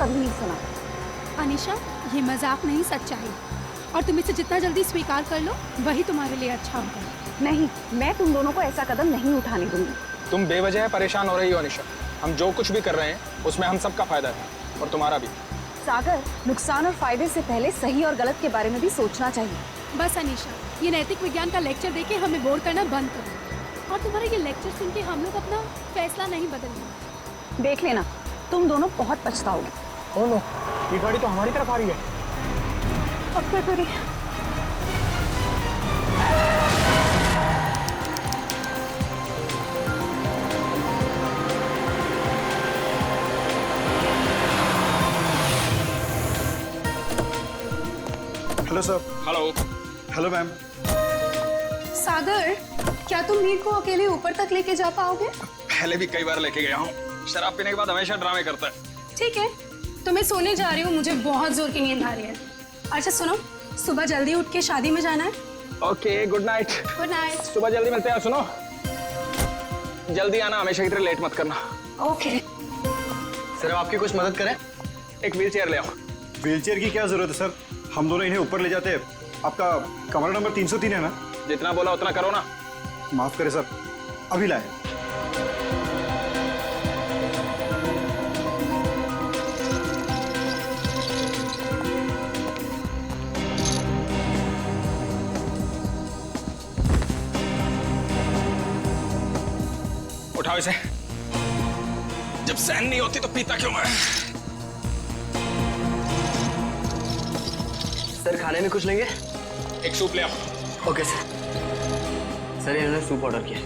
कभी नहीं सुना। अनीशा, ये मजाक नहीं, सच्चाई। और तुम इसे जितना जल्दी स्वीकार कर लो वही तुम्हारे लिए अच्छा होगा। नहीं, मैं तुम दोनों को ऐसा कदम नहीं उठाने दूंगी। तुम बेवजह परेशान हो रही हो अनीशा। हम जो कुछ भी कर रहे हैं उसमें हम सबका फायदा है और तुम्हारा भी। सागर, नुकसान और फायदे से पहले सही और गलत के बारे में भी सोचना चाहिए। बस अनीशा, ये नैतिक विज्ञान का लेक्चर देके हमें बोर करना बंद करो। और तुम्हारा ये लेक्चर सुन के हम लोग अपना फैसला नहीं बदलेंगे। देख लेना, तुम दोनों बहुत पछताओगे। ओह नो, ये गाड़ी तो हमारी तरफ आ रही है। अब क्या करें? Hello sir. Hello. Hello ma'am. Sagar, क्या तुम मीर को अकेले ऊपर तक लेके जा पाओगे? पहले भी कई बार लेके गया हूँ। शराब पीने के बाद हमेशा ड्रामे करता है। ठीक है, तो मैं सोने जा रही हूँ, मुझे बहुत जोर की नींद आ रही है। अच्छा सुनो, सुबह जल्दी उठ के शादी में जाना है। Okay, good night. Good night. सुबह जल्दी मिलते हैं। सुनो, जल्दी आना, हमेशा की तरह लेट मत करना। ओके। सर, आपकी कुछ मदद करें? एक व्हील चेयर ले आओ। व्हील चेयर की क्या जरूरत है सर? हम दोनों इन्हें ऊपर ले जाते हैं। आपका कमरा नंबर 303 है ना? जितना बोला उतना करो ना। माफ करें सर, अभी लाए। उठाओ इसे। जब सहन नहीं होती तो पीता क्यों है? सर, खाने में कुछ लेंगे? एक सूप ले आओ। Okay sir. सर, इन्होंने सूप ऑर्डर किया।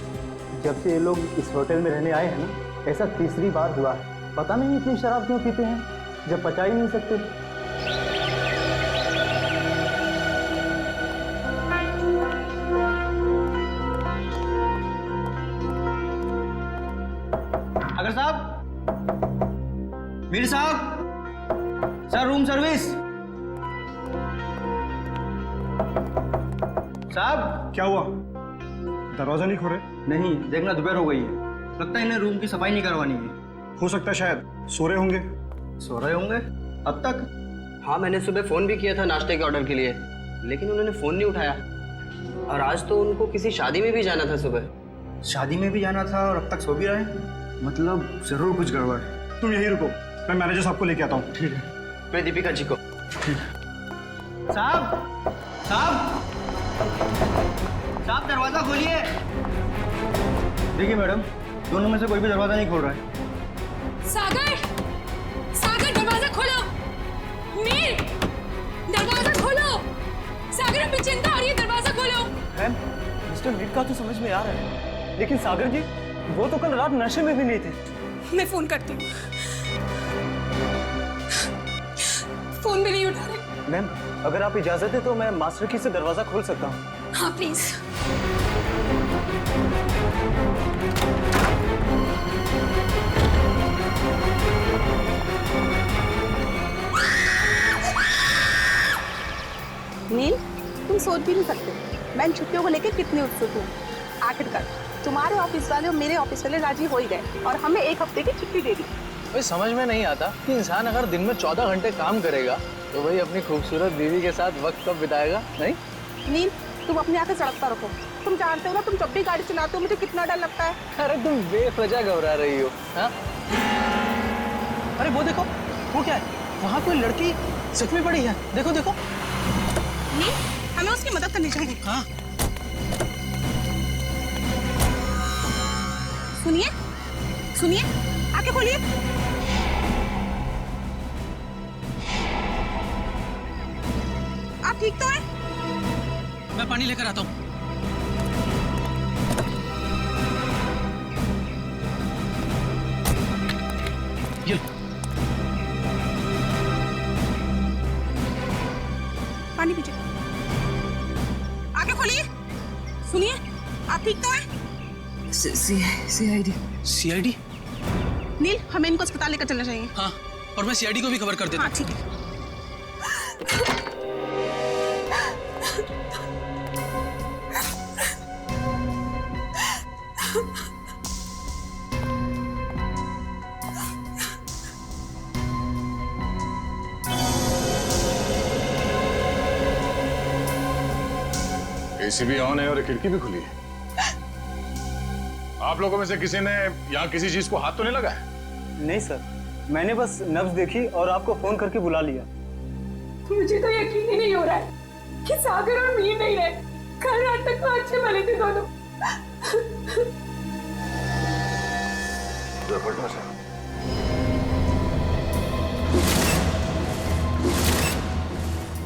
जब से ये लोग इस होटल में रहने आए हैं ना, ऐसा तीसरी बार हुआ है। पता नहीं इतनी शराब क्यों पीते हैं जब पचा ही नहीं सकते। अगर साहब, मीर साहब, सर रूम सर्विस। साहब, क्या हुआ? दरवाजा नहीं खोले? नहीं, देखना दोपहर हो गई है, लगता है इन्हें रूम की सफाई नहीं करवानी है। हो सकता है शायद सो रहे होंगे। सो रहे होंगे अब तक? हाँ, मैंने सुबह फोन भी किया था नाश्ते के ऑर्डर के लिए, लेकिन उन्होंने फोन नहीं उठाया। और आज तो उनको किसी शादी में भी जाना था सुबह। शादी में भी जाना था और अब तक सो भी रहे, मतलब जरूर कुछ गड़बड़ है। तुम यहीं रुको, मैं मैनेजर साहब को लेके आता हूँ। ठीक है। मैं दीपिका जी को। साहब, साहब, साहब, दरवाजा खोलिए। देखिए मैडम, दोनों में से कोई भी दरवाजा नहीं खोल रहा है। सागर, सागर, दरवाजा खोलो। मीर, दरवाजा खोलो। सागर, हमें चिंता हो रही है, दरवाजा खोलो। मैम, मिस्टर मीर का तो समझ में आ रहा है, लेकिन सागर जी, वो तो कल रात नशे में भी नहीं थे। मैं फोन करती हूँ। फोन भी नहीं उठा रहे। मैम, अगर आप इजाजत है तो मैं मास्टर की से दरवाजा खोल सकता हूँ। हाँ प्लीज। नील, तुम सोच भी नहीं सकते मैं इन छुट्टियों को लेकर कितनी उत्सुक हूँ। आखिरकार तुम्हारे ऑफिस वाले और मेरे ऑफिस वाले राजी हो ही गए और हमें एक हफ्ते की छुट्टी दे दी। भाई समझ में नहीं आता कि इंसान अगर दिन में 14 घंटे काम करेगा तो भाई अपनी खूबसूरत बीवी के साथ वक्त कब बिताएगा? नहीं नील, तुम अपने आके सड़क पर रखो। तुम जानते हो ना, तुम जब भी गाड़ी चलाते हो मुझे कितना डर लगता है। अरे तुम बेवजह घबरा रही हो। हाँ, अरे वो देखो, वो क्या है? वहाँ कोई लड़की जख्मी पड़ी है। देखो देखो। नील, हमें उसकी मदद करनी चाहिए। हाँ, सुनिए, सुनिए, आके खोलिए। आप ठीक तो हैं? मैं पानी लेकर आता हूँ। पानी पीजिए। आके खोलिए। सुनिए, आप ठीक तो हैं? सीआईडी। सीआईडी? नील, हमें इनको अस्पताल लेकर चलना चाहिए। हाँ, और मैं सीआईडी को भी खबर कर देता हूँ। हाँ ठीक है। एसी भी ऑन है और खिड़की भी खुली है। आप लोगों में से किसी ने यहाँ किसी चीज को हाथ तो नहीं लगाया? नहीं सर, मैंने बस नब्ज देखी और आपको फोन करके बुला लिया। मुझे तो यकीन ही नहीं हो रहा है कि सागर और मीर नहीं रहे। कल रात तक तो अच्छे भले थे दोनों।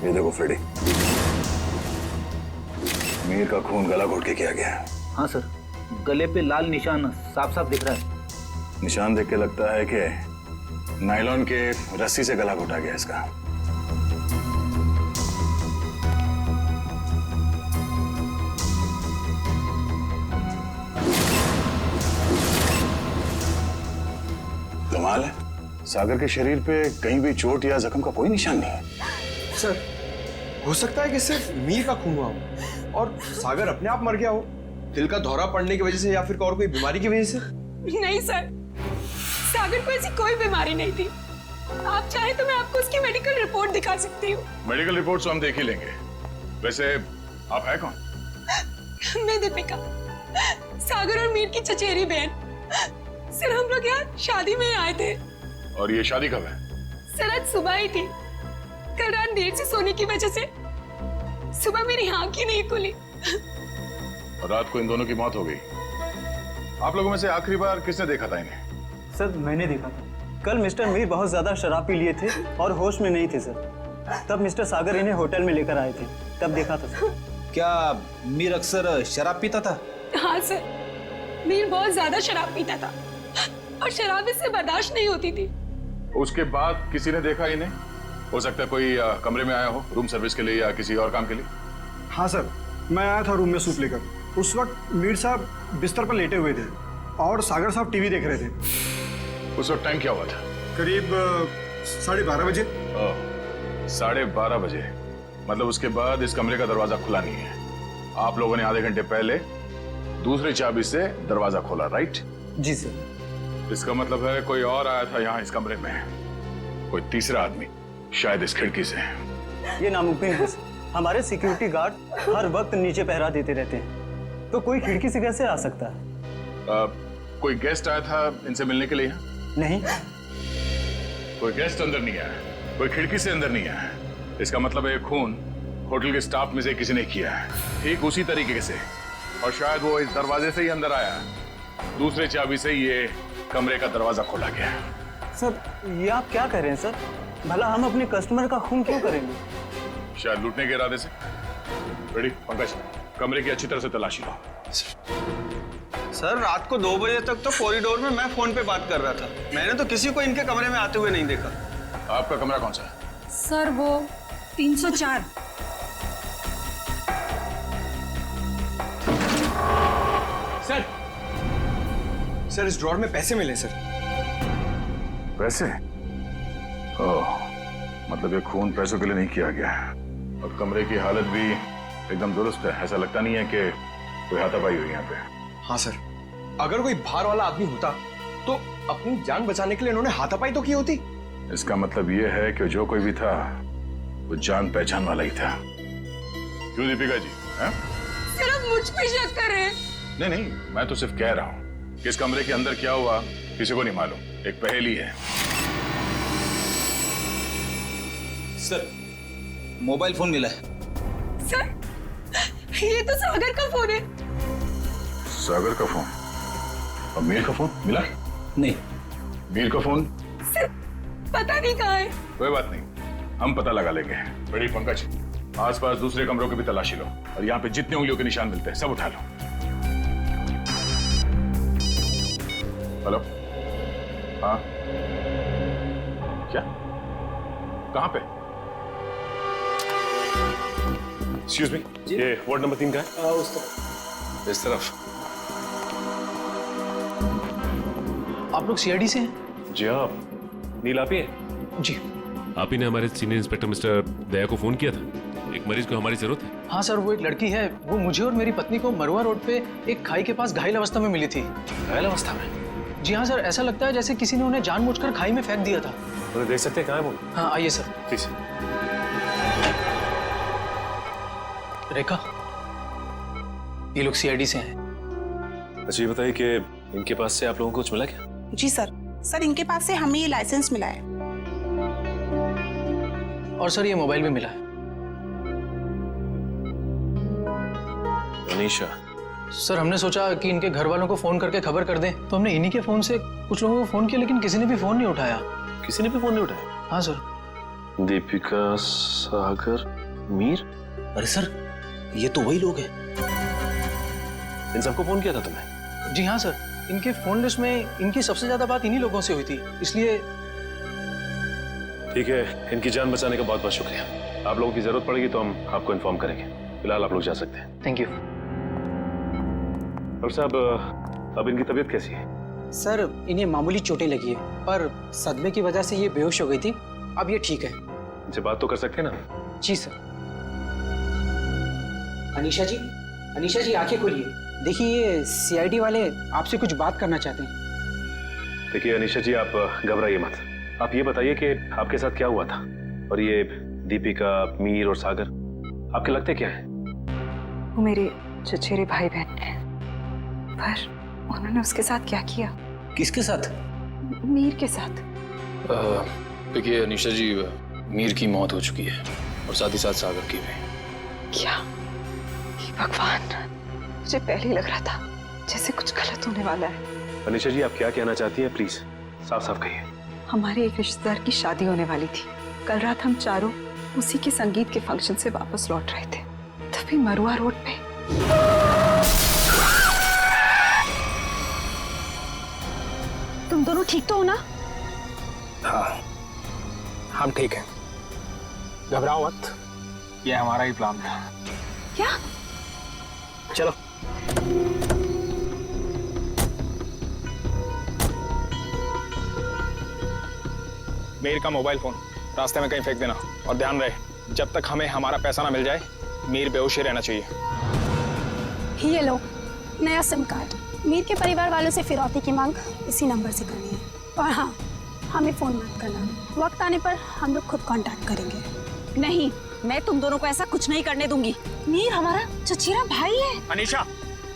ये देखो फ्रेडी, मीर का खून गला घोट के किया गया है। हाँ सर, गले पे लाल निशान साफ साफ दिख रहा है। निशान देख के लगता है कि नायलॉन के रस्सी से गला घोटा गया इसका। कमाल है, सागर के शरीर पे कहीं भी चोट या जख्म का कोई निशान नहीं है। सर, हो सकता है कि सिर्फ मीर का खून हुआ हो और सागर अपने आप मर गया हो, दिल का दौरा पड़ने की वजह से या फिर और कोई बीमारी की वजह से। नहीं सर, सागर को ऐसी कोई बीमारी नहीं थी। आप चाहे तो मैं आपको उसकी मेडिकल रिपोर्ट दिखा सकती हूँ। मेडिकल रिपोर्ट तो हम देख ही लेंगे। वैसे आप है कौन? मैं दीपिका, सागर और मीर की चचेरी बहन। सर, हम लोग यहाँ शादी में आए थे। और ये शादी कब है? सर, आज सुबह ही थी। कल रात देर से सोने की वजह से सुबह मेरी आंख ही नहीं खुली। और रात को इन दोनों की मौत हो गई। आप लोगों में से आखिरी बार किसने देखा था इन्हें? सर, मैंने देखा था। कल मिस्टर मीर बहुत ज्यादा शराब पी लिए थे और होश में नहीं थे सर। तब मिस्टर सागर इन्हें होटल में लेकर आए थे, तब देखा था सर। क्या मीर अक्सर शराब पीता था? हाँ सर, मीर बहुत ज्यादा शराब पीता था और शराब इससे बर्दाश्त नहीं होती थी। उसके बाद किसी ने देखा इन्हें? हो सकता है कोई कमरे में आया हो रूम सर्विस के लिए या किसी और काम के लिए। हाँ सर, मैं आया था रूम में सूप लेकर। उस वक्त मीर साहब बिस्तर पर लेटे हुए थे और सागर साहब टीवी देख रहे थे। उस वक्त टाइम क्या हुआ था? करीब 12:30 बजे। 12:30 बजे, मतलब उसके बाद इस कमरे का दरवाजा खुला नहीं है। आप लोगों ने आधे घंटे पहले दूसरी चाबी से दरवाजा खोला, राइट? जी सर। इसका मतलब है कोई और आया था यहाँ इस कमरे में, कोई तीसरा आदमी, शायद इस खिड़की से। ये नामुमकिन है सर। हमारे सिक्योरिटी गार्ड हर वक्त नीचे पहरा देते रहते हैं, तो कोई खिड़की से कैसे आ सकता है? कोई गेस्ट आया था इनसे मिलने के लिए यहाँ? नहीं। कोई गेस्ट अंदर नहीं आया, कोई खिड़की से अंदर नहीं आया। इसका मतलब है खून होटल के स्टाफ में से किसी ने किया है, ठीक उसी तरीके से। और शायद वो इस दरवाजे से ही अंदर आया, दूसरे चाबी से ये कमरे का दरवाजा खोला गया। सर, ये आप क्या कह रहे हैं सर? भला हम अपने कस्टमर का खून क्यों करेंगे? शायद लूटने के इरादे से। रेडी पंकज, कमरे की अच्छी तरह से तलाशी लो। सर, रात को 2 बजे तक तो कॉरिडोर में मैं फोन पे बात कर रहा था। मैंने तो किसी को इनके कमरे में आते हुए नहीं देखा। आपका कमरा कौन सा है? सर, वो 304। सर, इस ड्रॉर में पैसे मिले सर। पैसे? ओह, मतलब ये खून पैसों के लिए नहीं किया गया है। और कमरे की हालत भी एकदम दुरुस्त है, ऐसा लगता नहीं है कि कोई हाथापाई हुई यहाँ पे। हाँ सर, अगर कोई बाहर वाला आदमी होता तो अपनी जान बचाने के लिए इन्होंने हाथापाई तो की होती। इसका मतलब ये है कि जो कोई भी था वो जान पहचान वाला ही था। क्यों दीपिका जी? हैं? सिर्फ मुझ पे शक कर रहे हैं। नहीं नहीं, मैं तो सिर्फ कह रहा हूँ कि इस कमरे के अंदर क्या हुआ किसी को नहीं मालूम, एक पहेली है। सर, मोबाइल फोन मिला है। सर, ये तो सागर का फोन है। सागर का फोन? और मीर का फोन मिला? नहीं। मीर का फोन? सर, पता नहीं कहाँ है। कोई बात नहीं, हम पता लगा लेंगे। बड़ी पंकज, आसपास दूसरे कमरों की भी तलाशी लो और यहाँ पे जितने उंगलियों के निशान मिलते हैं सब उठा लो। हेलो? हाँ? क्या? कहाँ पे? एक्सक्यूज मी, ये वार्ड नंबर 3 का है? उस तरफ। इस तरफ? आप लोग सीआईडी से हैं? जी हाँ, नील आप ही हैं? जी। आप ही ने हमारे सीनियर इंस्पेक्टर मिस्टर दया को फोन किया था, एक मरीज को हमारी जरूरत है। हाँ सर, वो एक लड़की है, वो मुझे और मेरी पत्नी को मरुआ रोड पे एक खाई के पास घायल अवस्था में मिली थी। घायल अवस्था में? जी हाँ सर, ऐसा लगता है जैसे किसी ने उन्हें जानबूझकर खाई में फेंक दिया था। उन्हें देख सकते हैं कहाँ है वो? हाँ, आइए सर। प्लीज। रेखा, ये लोग सीआईडी से हैं। अच्छा ये बताइए कि इनके पास से आप लोगों को कुछ मिला क्या? जी सर इनके पास से हमें ये लाइसेंस मिला है। और सर ये मोबाइल भी मिला है। अनीशा, सर हमने सोचा कि इनके घर वालों को फोन करके खबर कर दें, तो हमने इन्हीं के फोन से कुछ लोगों को फोन किया, लेकिन किसी ने भी फोन नहीं उठाया। किसी ने भी फोन नहीं उठाया? हाँ सर। दीपिका, सागर, मीर। अरे सर, ये तो वही लोग हैं। इन सबको फोन किया था तुमने? जी हाँ सर, इनके फोन लिस्ट में इनकी सबसे ज्यादा बात इन्हीं लोगों से हुई थी, इसलिए। ठीक है, इनकी जान बचाने का बहुत बहुत शुक्रिया। आप लोगों की जरूरत पड़ेगी तो हम आपको इन्फॉर्म करेंगे। फिलहाल आप लोग जा सकते हैं। Thank you. और साहब, अब इनकी तबीयत कैसी है? सर इन्हें मामूली चोटें लगी है, पर सदमे की वजह से ये बेहोश हो गई थी। अब ये ठीक है। इनसे बात तो कर सकते हैं ना? जी सर। अनीशा जी आंखें खोलिए। देखिए ये सीआईडी वाले आपसे कुछ बात करना चाहते हैं। देखिए अनीशा जी, आप घबराइए मत। आप ये बताइए कि आपके साथ क्या हुआ था, और ये दीपिका, मीर और सागर आपके लगते क्या है? वो मेरे चचेरे भाई बहन हैं, पर उन्होंने उसके साथ क्या किया? किसके साथ? मीर के साथ। देखिए अनीशा जी, मीर की मौत हो चुकी है और साथ ही साथ सागर की भी। क्या? हे भगवान, मुझे पहले ही लग रहा था जैसे कुछ गलत होने वाला है। अनीशा जी, आप क्या कहना चाहती हैं? प्लीज साफ साफ कहिए। हमारे एक रिश्तेदार की शादी होने वाली थी। कल रात हम चारों उसी के संगीत के फंक्शन से वापस लौट रहे थे, तभी मरुआ रोड पे तुम दोनों ठीक तो हो ना? हाँ, हम ठीक हैं। घबराओ मत, ये हमारा ही प्लान था। क्या? चलो। मीर का मोबाइल फोन रास्ते में कहीं फेंक देना, और ध्यान रहे जब तक हमें हमारा पैसा ना मिल जाए मीर बेहोश ही रहना चाहिए। ये लो नया सिम कार्ड। मीर के परिवार वालों से फिरौती की मांग इसी नंबर से करनी है। और हाँ, हमें फोन मत करना। वक्त आने पर हम लोग खुद कांटेक्ट करेंगे। नहीं, मैं तुम दोनों को ऐसा कुछ नहीं करने दूंगी। मीर हमारा चचेरा भाई है। अनीशा,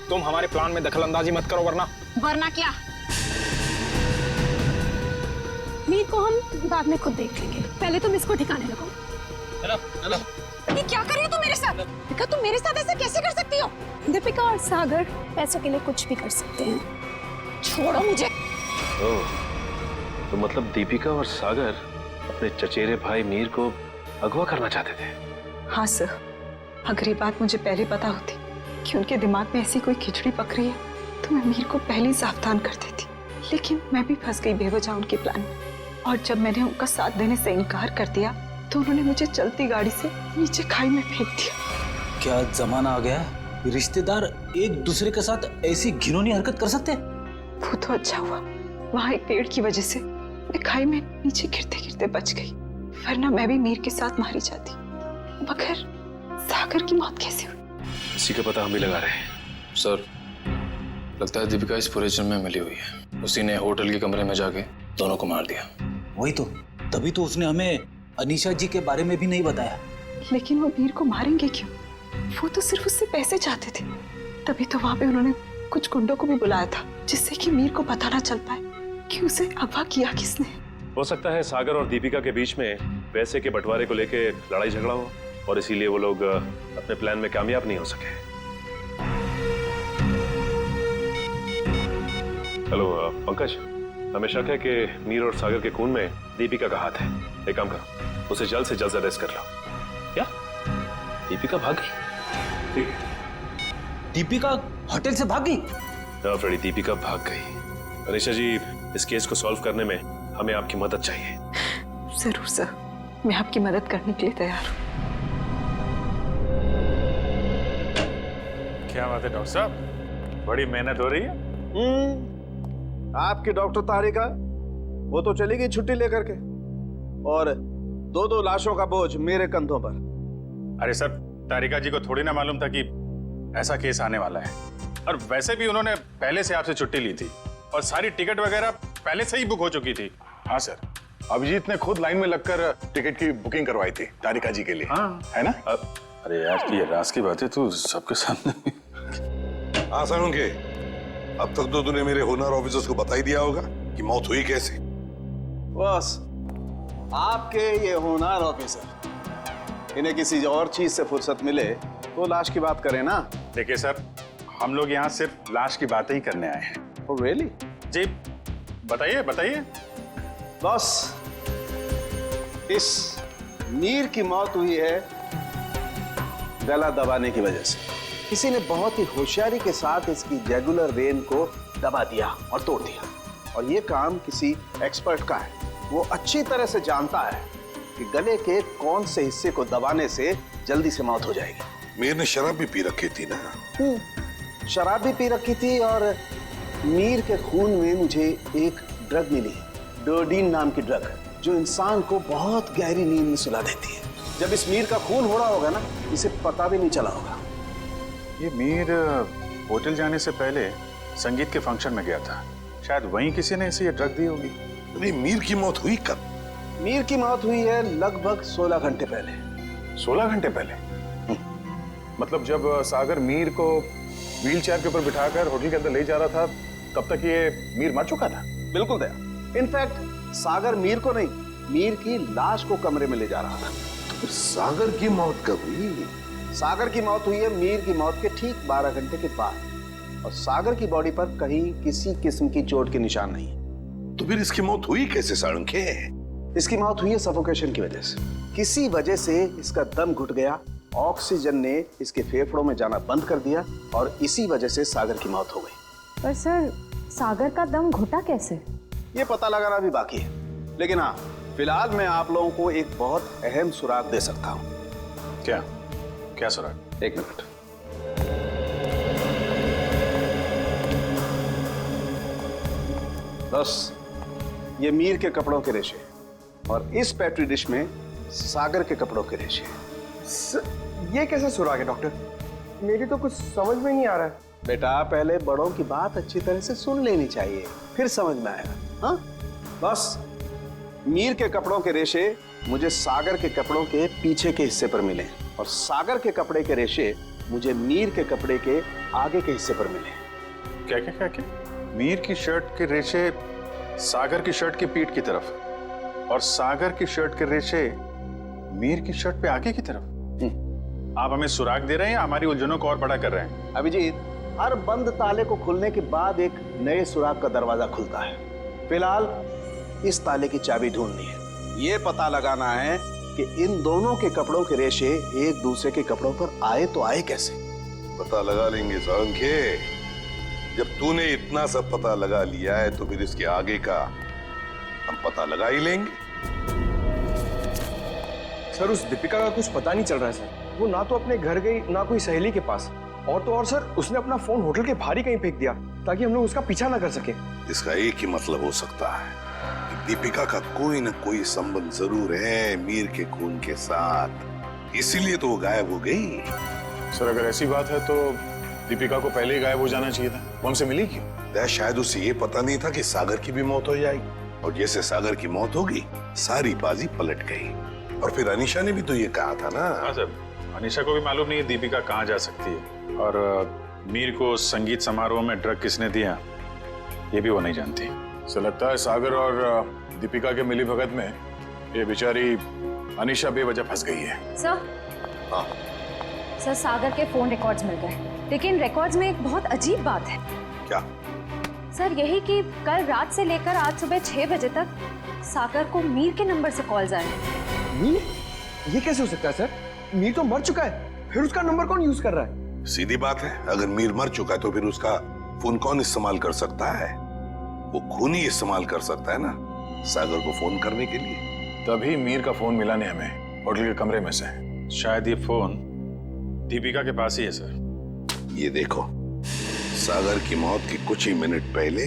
तुम हमारे प्लान में दखल अंदाजी मत करो, वरना क्या? मीर को हम बाद में खुद देख लेंगे, पहले तुम इसको ठिकाने लगाओ। चलो। ये क्या कर रही हो तुम मेरे साथ? दीपिका, तुम मेरे साथ ऐसा कैसे कर सकती हो? दीपिका और सागर पैसों के लिए कुछ भी कर सकते हैं। छोड़ो मुझे। ओह, तो मतलब दीपिका और सागर अपने चचेरे भाई मीर को अगवा करना चाहते थे? हाँ सर, अगर ये बात मुझे पहले पता होती कि उनके दिमाग में ऐसी कोई खिचड़ी पक रही है तो मैं मीर को पहले ही सावधान कर देती। लेकिन मैं भी फंस गई बेवजह उनके प्लान में, और जब मैंने उनका साथ देने से इनकार कर दिया तो उन्होंने मुझे चलती गाड़ी से नीचे खाई में फेंक दिया। क्या जमाना आ गया है? रिश्तेदार एक दूसरे के साथ ऐसी घिनौनी हरकत कर सकते हैं? वो तो अच्छा हुआ, वहाँ एक पेड़ की वजह से मैं खाई में नीचे गिरते गिरते बच गई, वरना मैं भी मीर के साथ मारी जाती। मगर सागर की मौत कैसे हुई? इसी का पता हम भी लगा रहे हैं। सर, लगता है दीपिका इस पूरे जिम में मिली हुई है। उसी ने होटल के कमरे में जाके दोनों को मार दिया। वही तो, तभी तो उसने हमें अनीशा जी के बारे में भी नहीं बताया। लेकिन वो मीर को मारेंगे क्यों? वो तो सिर्फ उससे पैसे चाहते थे। तभी तो वहां पे उन्होंने कुछ गुंडों को भी बुलाया था, जिससे कि मीर को पता ना चल पाए कि उसे अगवा किया किसने। हो सकता है सागर और दीपिका के बीच में पैसे के बंटवारे को लेकर लड़ाई झगड़ा हो, और इसीलिए वो लोग अपने प्लान में कामयाब नहीं हो सके। हेलो पंकज, हमें शक है कि मीर और सागर के खून में दीपिका का हाथ है। एक काम करो, उसे जल्द से जल्द अरेस्ट कर लो। क्या? दीपिका भाग गई? ठीक है। दीपिका होटल से भाग गई? हाँ फ्रेडी, दीपिका भाग गई। अनीशा जी, इस केस को सॉल्व करने में हमें आपकी मदद चाहिए। जरूर सर, मैं आपकी मदद करने के लिए तैयार हूँ। क्या बात है डॉक्टर साहब, बड़ी मेहनत हो रही है। आपकी डॉक्टर तारिका, वो तो चली गई छुट्टी लेकर के, और दो लाशों का बोझ मेरे कंधों पर। अरे सर, तारिका जी को थोड़ी ना मालूम था कि ऐसा केस आने वाला है, और वैसे भी उन्होंने पहले से आपसे छुट्टी ली थी और सारी टिकट वगैरह पहले से ही बुक हो चुकी थी। हाँ सर, अभिजीत ने खुद लाइन में लगकर टिकट की बुकिंग करवाई थी तारिका जी के लिए। हाँ। है ना? अरे यार, ये राज की बातें तो सबके सामने हाँ साळुंखे, अब तक तो तूने मेरे होनर ऑफिसर्स को बता ही दिया होगा कि मौत हुई कैसे। बस आपके ये होनहार ऑफिसर, इन्हें किसी और चीज से फुर्सत मिले तो लाश की बात करें ना। देखिए सर, हम लोग यहाँ सिर्फ लाश की बातें ही करने आए हैं। Oh, really? जी बताइए बताइए। बस इस मीर की मौत हुई है गला दबाने की वजह से। किसी ने बहुत ही होशियारी के साथ इसकी जैगुलर वेन को दबा दिया और तोड़ दिया, और ये काम किसी एक्सपर्ट का है। वो अच्छी तरह से जानता है कि गले के कौन से हिस्से को दबाने से जल्दी से मौत हो जाएगी। मीर ने शराब भी पी रखी थी ना? शराब भी पी रखी थी, और मीर के खून में मुझे एक ड्रग मिली, डोडीन नाम की ड्रग, जो इंसान को बहुत गहरी नींद में सुला देती है। जब इस मीर का खून हो रहा होगा ना, इसे पता भी नहीं चला होगा। ये मीर होटल जाने से पहले संगीत के फंक्शन में गया था, शायद वहीं किसी ने इसे ये ड्रग दी होगी। नहीं, मीर की मौत हुई कब? मीर की मौत हुई है लगभग 16 घंटे पहले। 16 घंटे पहले? मतलब जब सागर मीर को व्हीलचेयर के ऊपर बिठाकर होटल के अंदर ले जा रहा था, तब तक ये मीर मर चुका था? बिल्कुल दया। इनफैक्ट सागर मीर को नहीं, मीर की लाश को कमरे में ले जा रहा था। तो फिर सागर की मौत कब हुई? सागर की मौत हुई है मीर की मौत के ठीक 12 घंटे के बाद, और सागर की बॉडी पर कहीं किसी किस्म की चोट के निशान नहीं है। तो फिर इसकी मौत हुई कैसे साळुंखे? इसकी मौत हुई है सफोकेशन की वजह से। किसी वजह से इसका दम घुट गया, ऑक्सीजन ने इसके फेफड़ों में जाना बंद कर दिया, और इसी वजह से सागर की मौत हो गई। पर सर, सागर का दम घुटा कैसे? ये पता लगाना भी बाकी है, लेकिन हाँ, फिलहाल मैं आप लोगों को एक बहुत अहम सुराग दे सकता हूँ। क्या क्या सुराग? एक मिनट। बस ये मीर के कपड़ों के रेशे, और इस पेट्री डिश में सागर के कपड़ों के रेशे। ये कैसा सुराग है डॉक्टर? मेरी तो कुछ समझ में नहीं आ रहा है। बेटा, पहले बड़ों की बात अच्छी तरह से सुन लेनी चाहिए, फिर समझ में आएगा। हाँ, बस मीर के कपड़ों के रेशे मुझे सागर के कपड़ों के पीछे के हिस्से पर मिले, और सागर के कपड़े के रेशे मुझे मीर के कपड़े के आगे के हिस्से पर मिले। क्या क्या क्या क्या? मीर की शर्ट के रेशे सागर की शर्ट की पीठ की तरफ, और सागर की शर्ट के रेशे मीर की शर्ट पे आगे की तरफ। आप हमें सुराग दे रहे हैं या हमारी उलझनों को और बड़ा कर रहे हैं? अभिजीत, हर बंद ताले को खुलने के बाद एक नए सुराग का दरवाजा खुलता है। फिलहाल इस ताले की चाबी ढूंढनी है। ये पता लगाना है कि इन दोनों के कपड़ों के रेशे एक दूसरे के कपड़ों पर आए तो आए कैसे। पता लगा लेंगे साळुंखे। जब तूने इतना सब पता लगा लिया है तो फिर इसके आगे का हम पता लगा ही लेंगे। सर, उस दीपिका का कुछ पता नहीं चल रहा है सर। वो ना तो अपने घर गई, ना कोई सहेली के पास, और तो और सर, उसने अपना फोन होटल के बाहर ही कहीं फेंक दिया ताकि हम लोग उसका पीछा ना कर सके। इसका एक ही मतलब हो सकता है कि दीपिका का कोई ना कोई संबंध जरूर है मीर के खून के साथ, इसीलिए तो वो गायब हो गई। सर, अगर ऐसी बात है तो दीपिका को पहले ही गायब हो जाना चाहिए था। वो हमसे मिली क्यों? शायद उसे ये पता नहीं था कि सागर की भी मौत हो जाएगी, और जैसे सागर की मौत होगी सारी बाजी पलट गई। और फिर अनीशा ने भी तो ये कहा था ना। हाँ सर, अनीशा को भी मालूम नहीं है दीपिका कहाँ जा सकती है, और मीर को संगीत समारोह में ड्रग किसने दिया ये भी वो नहीं जानती। सो लगता है सागर और दीपिका के मिली भगत में ये बेचारी अनीशा बेवजह फंस गई है। सर, हाँ सर, सागर के फोन रिकॉर्ड्स मिल गए, लेकिन रिकॉर्ड्स में एक बहुत अजीब बात है। क्या? सर, यही कि कल रात से लेकर आज सुबह 6 बजे तक सागर को मीर के नंबर से कॉल्स आए। मीर? ये कैसे हो सकता है सर? मीर तो मर चुका है, फिर उसका नंबर कौन यूज कर रहा है? सीधी बात है, अगर मीर मर चुका है तो फिर उसका फोन कौन इस्तेमाल कर सकता है? वो खून ही इस्तेमाल कर सकता है ना सागर को फोन करने के लिए। तभी मीर का फोन मिला नहीं हमें होटल के कमरे में से। शायद ये फोन दीपिका के पास ही है सर। ये देखो, सागर की मौत के कुछ ही मिनट पहले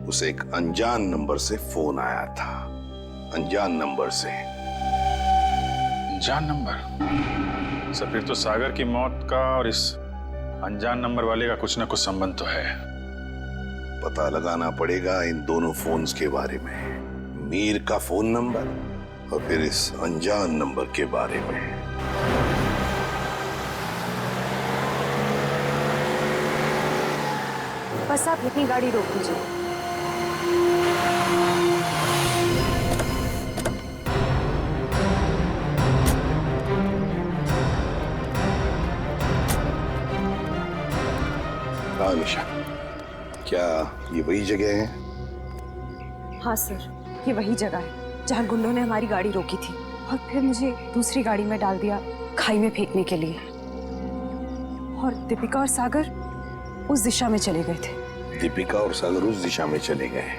उसे एक अनजान नंबर से फोन आया था। अनजान नंबर से। अनजान नंबर? सर, फिर तो सागर की मौत का और इस अनजान नंबर वाले का कुछ ना कुछ संबंध तो है। पता लगाना पड़ेगा इन दोनों फोन्स के बारे में, मीर का फोन नंबर और फिर इस अनजान नंबर के बारे में। बस आप यहीं गाड़ी रोक दीजिए। हाँ निशा, क्या ये वही जगह है? हाँ सर, ये वही जगह है जहाँ गुंडों ने हमारी गाड़ी रोकी थी और फिर मुझे दूसरी गाड़ी में डाल दिया खाई में फेंकने के लिए। और दीपिका और सागर उस दिशा में चले गए थे। दीपिका और सागर उस दिशा में चले गए?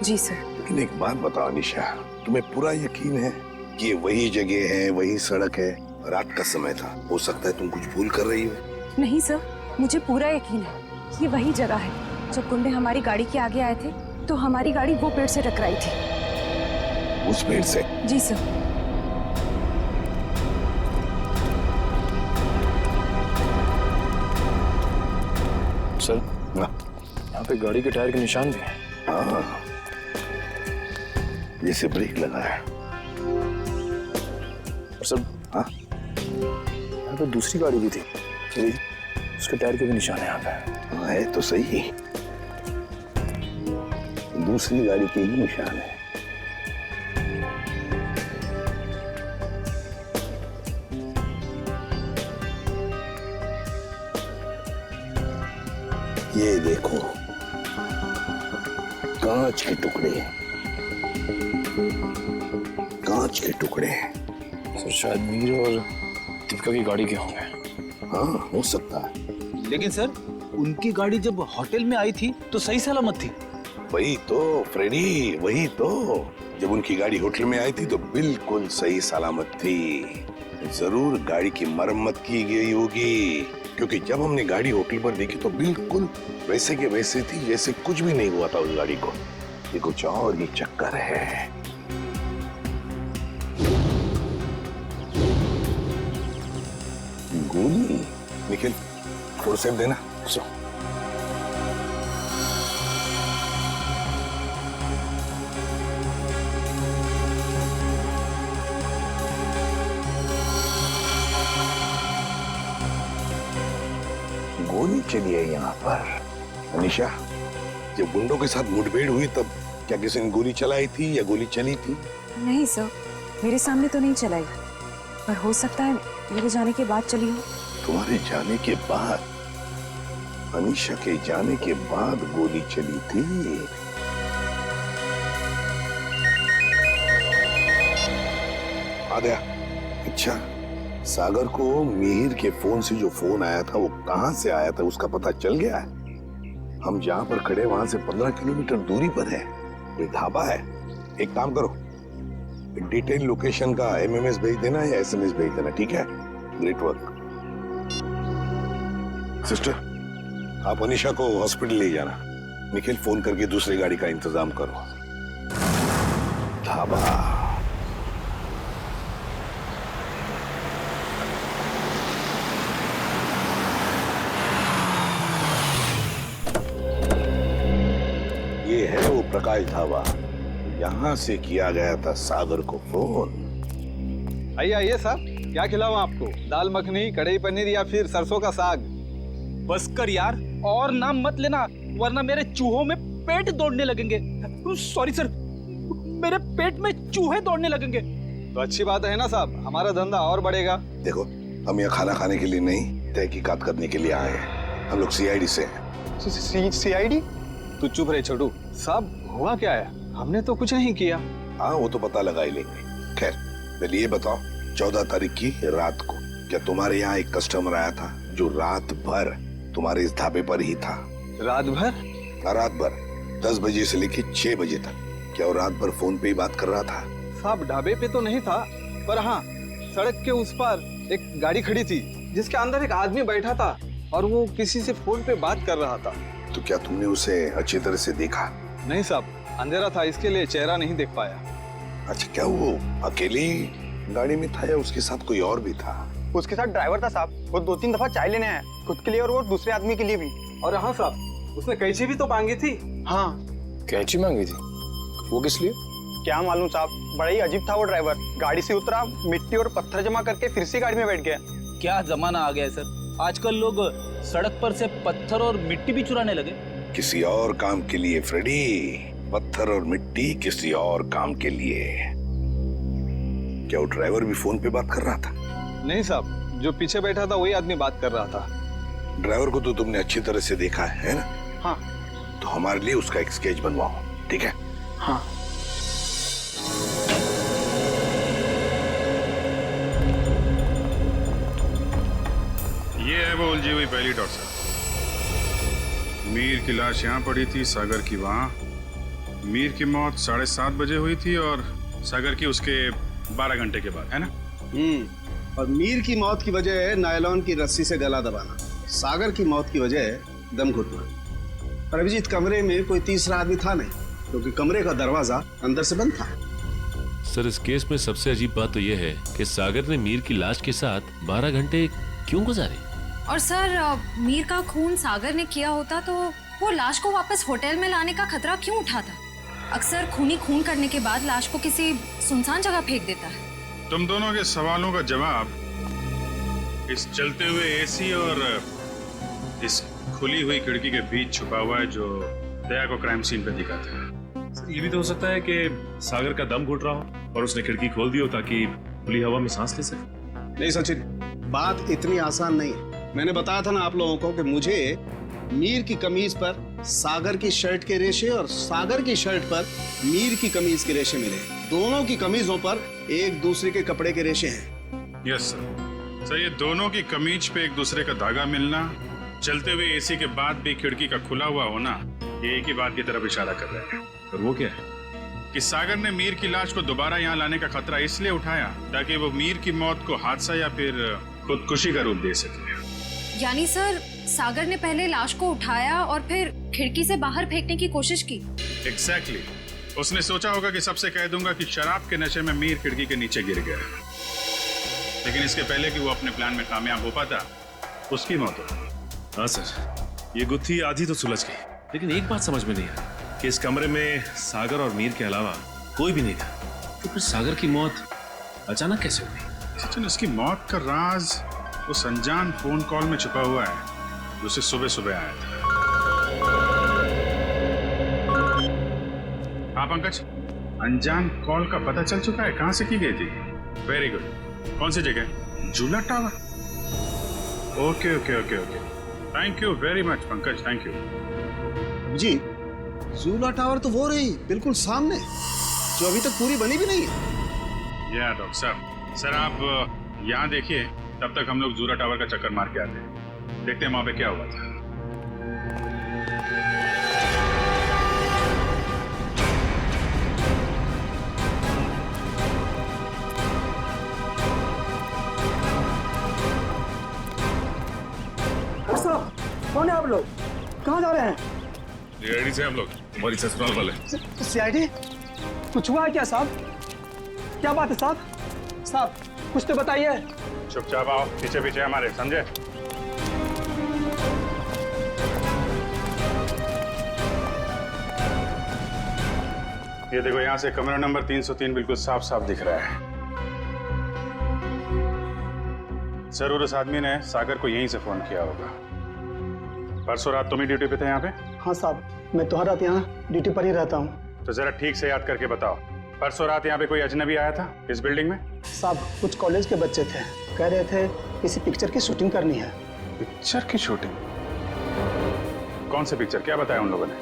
जी सर। लेकिन एक बात बताओ निशा, तुम्हें पूरा यकीन है कि ये वही जगह है, वही सड़क है? रात का समय था, हो सकता है तुम कुछ भूल कर रही हो। नहीं सर, मुझे पूरा यकीन है ये वही जगह है। जब गुंडे हमारी गाड़ी के आगे आए थे तो हमारी गाड़ी वो पेड़ से टकराई थी। उस पेड़ से? जी सर। सर, यहाँ पे गाड़ी के टायर के निशान भी हैं। हाँ, जैसे ब्रेक लगा है। और सर, हाँ, यहाँ पे दूसरी गाड़ी भी थी, उसके टायर के भी निशान है यहाँ पे। हाँ, है तो सही, दूसरी गाड़ी के ही निशान है। ये देखो, कांच के टुकड़े, कांच के टुकड़े। सर शायद मीर और दीपिका की गाड़ी के होंगे। हाँ, हो सकता है। लेकिन सर, उनकी गाड़ी जब होटल में आई थी तो सही सलामत थी। वही तो फ्रेडी, वही तो। जब उनकी गाड़ी होटल में आई थी तो बिल्कुल सही सलामत थी। जरूर गाड़ी की मरम्मत की गई होगी, क्योंकि जब हमने गाड़ी होटल पर देखी तो बिल्कुल वैसे के वैसे थी जैसे कुछ भी नहीं हुआ था उस गाड़ी को। ये कुछ और ही चक्कर है। गोली? निखिल, थोड़ा सेब देना। सो गोली चली है यहाँ पर। अनीशा, जब गुंडों के साथ मुठभेड़ हुई तब क्या किसी ने गोली चलाई थी या गोली चली थी? नहीं सर, मेरे सामने तो नहीं चलाई, पर हो सकता है मेरे जाने के बाद चली हो। तुम्हारे जाने के बाद? अनीशा के जाने के बाद गोली चली थी? आ गया। अच्छा, सागर को मिहिर के फोन से जो फोन आया था वो कहां से आया था उसका पता चल गया है? हम जहां पर खड़े वहां से 15 किलोमीटर दूरी पर है, कोई ढाबा है। एक काम करो, डिटेल लोकेशन का एमएमएस भेज देना या एसएमएस भेज देना, ठीक है? Great work. सिस्टर, आप अनीशा को हॉस्पिटल ले जाना। निखिल, फोन करके दूसरी गाड़ी का इंतजाम करो। ढाबा। ये है वो प्रकाश ढाबा, यहाँ से किया गया था सागर को फोन। आइए आइए साहब, क्या खिलाऊं आपको? दाल मखनी, कढ़ाई पनीर या फिर सरसों का साग? बस कर यार, और नाम मत लेना वरना मेरे चूहों में पेट दौड़ने लगेंगे। सॉरी सर, मेरे पेट में चूहे दौड़ने लगेंगे। तो अच्छी बात है ना साहब, हमारा धंधा और बढ़ेगा। देखो, हम यहाँ खाना खाने के लिए नहीं, तहकीकात करने के लिए आए हैं। हम लोग सीआईडी से हैं। सीआईडी? तू चुप रहे छोटू। साहब, हुआ क्या है? हमने तो कुछ नहीं किया। हाँ, वो तो पता लगा ही लेंगे। खैर, पहले ये बताओ, 14 तारीख की रात को क्या तुम्हारे यहाँ एक कस्टमर आया था जो रात भर तुम्हारे इस ढाबे पर ही था? रात भर? रात भर 10 बजे से लेकर 6 बजे तक। क्या वो रात भर फोन पे ही बात कर रहा था? साहब, ढाबे पे तो नहीं था, पर हाँ, सड़क के उस पार एक गाड़ी खड़ी थी जिसके अंदर एक आदमी बैठा था और वो किसी से फोन पे बात कर रहा था। तो क्या तुमने उसे अच्छी तरह से देखा? नहीं साहब, अंधेरा था, इसके लिए चेहरा नहीं देख पाया। अच्छा, क्या वो अकेली गाड़ी में था या उसके साथ कोई और भी था? उसके साथ ड्राइवर था साहब, वो 2-3 दफा चाय लेने आया, खुद के लिए और वो दूसरे आदमी के लिए भी। और हाँ साहब, उसने कैंची भी तो मांगी थी। हाँ, कैंची मांगी थी? वो किस लिए? क्या मालूम साहब, बड़ा ही अजीब था वो ड्राइवर। गाड़ी से उतरा, मिट्टी और पत्थर जमा करके फिर से गाड़ी में बैठ गया। क्या जमाना आ गया है सर, आजकल लोग सड़क पर से पत्थर और मिट्टी भी चुराने लगे। किसी और काम के लिए फ्रेडी, पत्थर और मिट्टी किसी और काम के लिए। क्या वो ड्राइवर भी फोन पे बात कर रहा था? नहीं साहब, जो पीछे बैठा था वही आदमी बात कर रहा था। ड्राइवर को तो तुमने अच्छी तरह से देखा है ना? हाँ। तो हमारे लिए उसका एक स्केच बनवाओ, ठीक है? हाँ। ये है वो उलझी हुई पहली डॉक्टर। मीर की लाश यहाँ पड़ी थी, सागर की वहाँ। मीर की मौत 7:30 बजे हुई थी और सागर की उसके 12 घंटे के बाद, है ना? और मीर की मौत की वजह है नायलॉन की रस्सी से गला दबाना, सागर की मौत की वजह है दम घुटना। पर अभिजीत, कमरे में कोई तीसरा आदमी था नहीं, क्योंकि कमरे का दरवाजा अंदर से बंद था। सर, इस केस में सबसे अजीब बात तो यह है कि सागर ने मीर की लाश के साथ 12 घंटे क्यों गुजारे? और सर, मीर का खून सागर ने किया होता तो वो लाश को वापस होटल में लाने का खतरा क्यों उठाता? अक्सर खूनी खून करने के बाद लाश को किसी सुनसान जगह फेंक देता है। तुम दोनों के सवालों का जवाब इस चलते हुए एसी और इस खुली हुई खिड़की के बीच छुपा हुआ है, जो दया को क्राइम सीन पे दिखाता है। सर, ये भी तो हो सकता है कि सागर का दम घुट रहा हो और उसने खिड़की खोल दी हो ताकि खुली हवा में सांस ले सके। नहीं सचिन, बात इतनी आसान नहीं है। मैंने बताया था ना आप लोगों को कि मुझे मीर की कमीज पर सागर की शर्ट के रेशे और सागर की शर्ट पर मीर की कमीज के रेशे मिले। दोनों की कमीजों पर एक दूसरे के कपड़े के रेशे हैं। Yes sir. सर, ये दोनों की कमीज पे एक दूसरे का धागा मिलना, चलते हुए एसी के बाद भी खिड़की का खुला हुआ होना, ये एक ही बात की तरफ इशारा कर रहा है। और वो क्या है? कि सागर ने मीर की लाश को दोबारा यहाँ लाने का खतरा इसलिए उठाया ताकि वो मीर की मौत को हादसा या फिर खुदकुशी का रूप दे सके। यानी सर, सागर ने पहले लाश को उठाया और फिर खिड़की से बाहर फेंकने की कोशिश की। एग्जैक्टली। उसने सोचा होगा कि सबसे कह दूंगा कि शराब के नशे में मीर खिड़की के नीचे गिर गया, लेकिन इसके पहले कि वो अपने प्लान में कामयाब हो पाता, उसकी मौत हो गई। हाँ सर, ये गुत्थी आधी तो सुलझ गई, लेकिन एक बात समझ में नहीं आई कि इस कमरे में सागर और मीर के अलावा कोई भी नहीं था, तो फिर सागर की मौत अचानक कैसे हुई? सचिन, उसकी मौत का राज उस अनजान फोन कॉल में छुपा हुआ है जो उसे सुबह सुबह आया था। हाँ पंकज, अनजान कॉल का पता चल चुका है कहाँ से की गई थी? Very good. कौन सी जगह? Jhula tower. Okay okay okay okay, thank you very much Pankaj, thank you ji. Jhula tower तो वो रही बिल्कुल सामने, जो अभी तक पूरी बनी भी नहीं है। या डॉक्टर साहब, सर आप यहाँ देखिए, तब तक हम लोग झूला टावर का चक्कर मार के आते हैं, देखते हैं वहां पे क्या हुआ था। कौन है आप लोग? कहाँ जा रहे हैं? रेडी से हम लोग, हमारी ससुराल वाले। सीआईडी? कुछ हुआ है क्या साहब? क्या बात है साहब? साहब कुछ तो बताइए। चुपचाप आओ, पीछे पीछे हमारे, समझे? ये देखो, यहाँ से कमरा नंबर 303 बिल्कुल साफ साफ दिख रहा है। जरूर उस आदमी ने सागर को यहीं से फोन किया होगा। परसों रात तुम ही ड्यूटी पे थे यहाँ पे? हाँ साहब, मैं तो हर रात यहाँ ड्यूटी पर ही रहता हूँ। तो जरा ठीक से याद करके बताओ, परसों रात यहाँ पे कोई अजनबी आया था इस बिल्डिंग में? साहब कुछ कॉलेज के बच्चे थे, कह रहे थे किसी पिक्चर की शूटिंग करनी है। पिक्चर की शूटिंग? कौन सी पिक्चर, क्या बताया उन लोगों ने?